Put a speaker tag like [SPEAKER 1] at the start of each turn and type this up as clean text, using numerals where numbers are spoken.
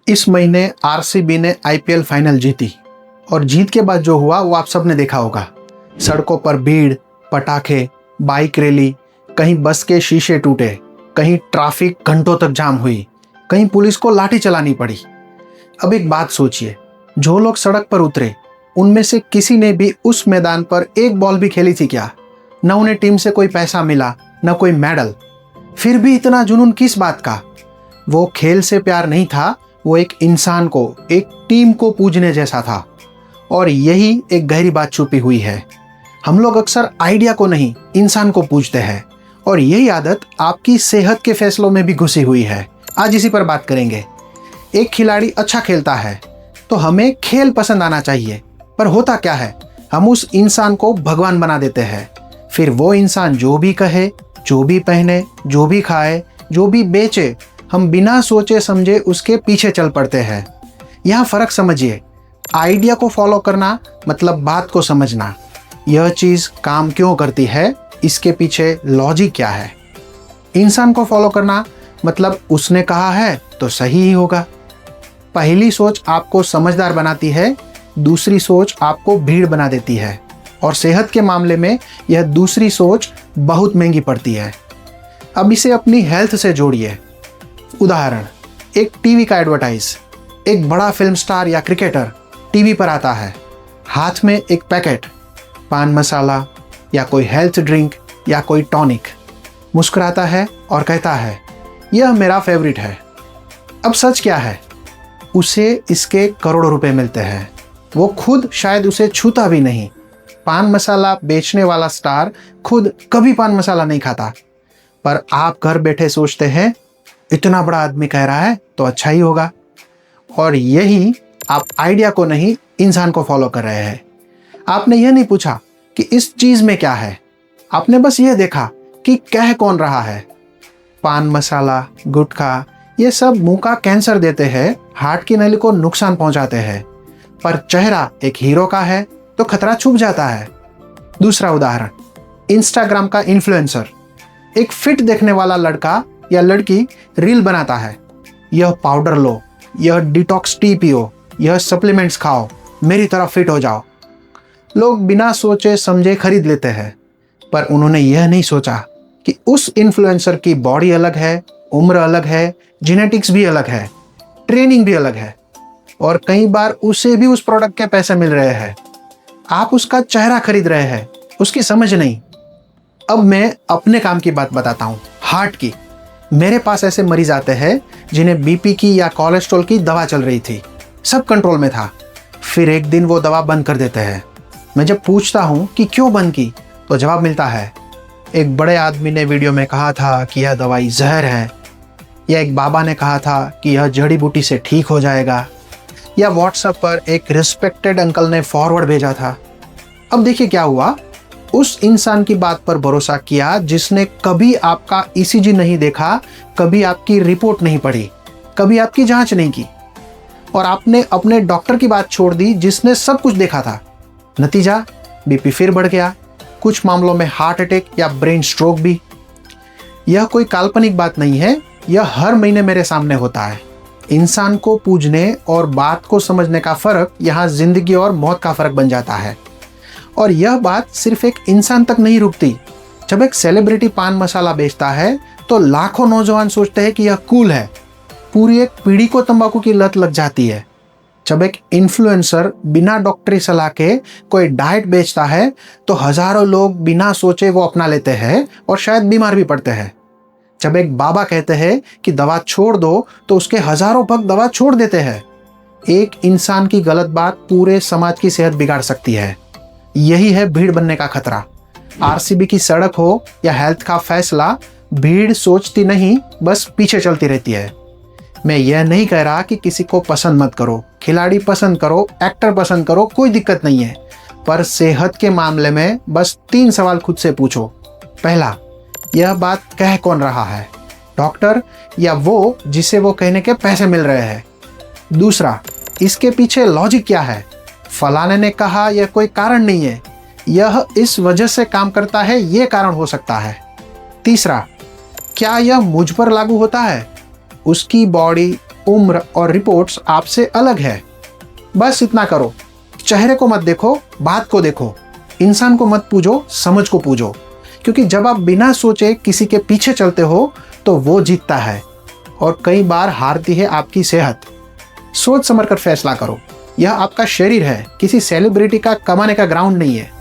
[SPEAKER 1] इस महीने आरसीबी ने आईपीएल फाइनल जीती और जीत के बाद जो हुआ वो आप सबने देखा होगा। सड़कों पर भीड़, पटाखे, बाइक रैली, कहीं बस के शीशे टूटे, कहीं ट्रैफिक घंटों तक जाम हुई, कहीं पुलिस को लाठी चलानी पड़ी। अब एक बात सोचिए, जो लोग सड़क पर उतरे उनमें से किसी ने भी उस मैदान पर एक बॉल भी खेली थी क्या? न उन्हें टीम से कोई पैसा मिला, न कोई मेडल। फिर भी इतना जुनून किस बात का? वो खेल से प्यार नहीं था, वो एक इंसान को, एक टीम को पूजने जैसा था। और यही एक गहरी बात छुपी हुई है। हम लोग अक्सर आइडिया को नहीं, इंसान को पूजते हैं, और यही आदत आपकी सेहत के फैसलों में भी घुसी हुई है। आज इसी पर बात करेंगे। एक खिलाड़ी अच्छा खेलता है तो हमें खेल पसंद आना चाहिए, पर होता क्या है, हम उस इंसान को भगवान बना देते हैं। फिर वो इंसान जो भी कहे, जो भी पहने, जो भी खाए, जो भी बेचे, हम बिना सोचे समझे उसके पीछे चल पड़ते हैं। यहाँ फर्क समझिए, आइडिया को फॉलो करना मतलब बात को समझना। यह चीज़ काम क्यों करती है, इसके पीछे लॉजिक क्या है। इंसान को फॉलो करना मतलब उसने कहा है तो सही ही होगा। पहली सोच आपको समझदार बनाती है, दूसरी सोच आपको भीड़ बना देती है, और सेहत के मामले में यह दूसरी सोच बहुत महंगी पड़ती है। अब इसे अपनी हेल्थ से जोड़िए। उदाहरण, एक टीवी का एडवर्टाइज। एक बड़ा फिल्म स्टार या क्रिकेटर टीवी पर आता है, हाथ में एक पैकेट, पान मसाला या कोई हेल्थ ड्रिंक या कोई टॉनिक, मुस्कुराता है और कहता है, यह मेरा फेवरेट है। अब सच क्या है, उसे इसके करोड़ों रुपए मिलते हैं। वो खुद शायद उसे छूता भी नहीं। पान मसाला बेचने वाला स्टार खुद कभी पान मसाला नहीं खाता, पर आप घर बैठे सोचते हैं, इतना बड़ा आदमी कह रहा है तो अच्छा ही होगा। और यही आप आइडिया को नहीं, इंसान को फॉलो कर रहे हैं। आपने यह नहीं पूछा कि इस चीज में क्या है, आपने बस यह देखा कि कह कौन रहा है। पान मसाला, गुटखा, ये सब मुंह का कैंसर देते हैं, हार्ट की नली को नुकसान पहुंचाते हैं, पर चेहरा एक हीरो का है तो खतरा छुप जाता है। दूसरा उदाहरण, इंस्टाग्राम का इन्फ्लुएंसर। एक फिट देखने वाला लड़का या लड़की रील बनाता है, यह पाउडर लो, यह डिटॉक्स टी पियो, यह सप्लीमेंट्स खाओ, मेरी तरह फिट हो जाओ। लोग बिना सोचे समझे खरीद लेते हैं, पर उन्होंने यह नहीं सोचा कि उस इन्फ्लुएंसर की बॉडी अलग है, उम्र अलग है, जेनेटिक्स भी अलग है, ट्रेनिंग भी अलग है, और कई बार उसे भी उस प्रोडक्ट के पैसे मिल रहे हैं। आप उसका चेहरा खरीद रहे हैं, उसकी समझ नहीं। अब मैं अपने काम की बात बताता हूँ, हार्ट की। मेरे पास ऐसे मरीज आते हैं जिन्हें बीपी की या कोलेस्ट्रॉल की दवा चल रही थी, सब कंट्रोल में था, फिर एक दिन वो दवा बंद कर देते हैं। मैं जब पूछता हूँ कि क्यों बंद की, तो जवाब मिलता है, एक बड़े आदमी ने वीडियो में कहा था कि यह दवाई जहर है, या एक बाबा ने कहा था कि यह जड़ी बूटी से ठीक हो जाएगा, या व्हाट्सएप पर एक रिस्पेक्टेड अंकल ने फॉरवर्ड भेजा था। अब देखिए क्या हुआ, उस इंसान की बात पर भरोसा किया जिसने कभी आपका ईसीजी नहीं देखा, कभी आपकी रिपोर्ट नहीं पढ़ी, कभी आपकी जांच नहीं की, और आपने अपने डॉक्टर की बात छोड़ दी जिसने सब कुछ देखा था। नतीजा, बीपी फिर बढ़ गया, कुछ मामलों में हार्ट अटैक या ब्रेन स्ट्रोक भी। यह कोई काल्पनिक बात नहीं है, यह हर महीने मेरे सामने होता है। इंसान को पूजने और बात को समझने का फर्क यहाँ जिंदगी और मौत का फर्क बन जाता है। और यह बात सिर्फ एक इंसान तक नहीं रुकती। जब एक सेलिब्रिटी पान मसाला बेचता है तो लाखों नौजवान सोचते हैं कि यह कूल है, पूरी एक पीढ़ी को तंबाकू की लत लग जाती है। जब एक इन्फ्लुएंसर बिना डॉक्टरी सलाह के कोई डाइट बेचता है तो हजारों लोग बिना सोचे वो अपना लेते हैं और शायद बीमार भी पड़ते हैं। जब एक बाबा कहते हैं कि दवा छोड़ दो तो उसके हजारों भक्त दवा छोड़ देते हैं। एक इंसान की गलत बात पूरे समाज की सेहत बिगाड़ सकती है। यही है भीड़ बनने का खतरा। आरसीबी की सड़क हो या हेल्थ का फैसला, भीड़ सोचती नहीं, बस पीछे चलती रहती है। मैं यह नहीं कह रहा कि किसी को पसंद मत करो, खिलाड़ी पसंद करो, एक्टर पसंद करो, कोई दिक्कत नहीं है, पर सेहत के मामले में बस 3 सवाल खुद से पूछो। पहला, यह बात कह कौन रहा है, डॉक्टर या वो जिसे वो कहने के पैसे मिल रहे हैं। दूसरा, इसके पीछे लॉजिक क्या है, फलाने ने कहा, यह कोई कारण नहीं है, यह इस वजह से काम करता है, यह कारण हो सकता है। तीसरा, क्या यह मुझ पर लागू होता है, उसकी बॉडी, उम्र और रिपोर्ट्स आपसे अलग है। बस इतना करो, चेहरे को मत देखो, बात को देखो। इंसान को मत पूजो, समझ को पूजो। क्योंकि जब आप बिना सोचे किसी के पीछे चलते हो तो वो जीतता है, और कई बार हारती है आपकी सेहत। सोच समझ कर फैसला करो। यह आपका शरीर है, किसी सेलिब्रिटी का कमाने का ग्राउंड नहीं है।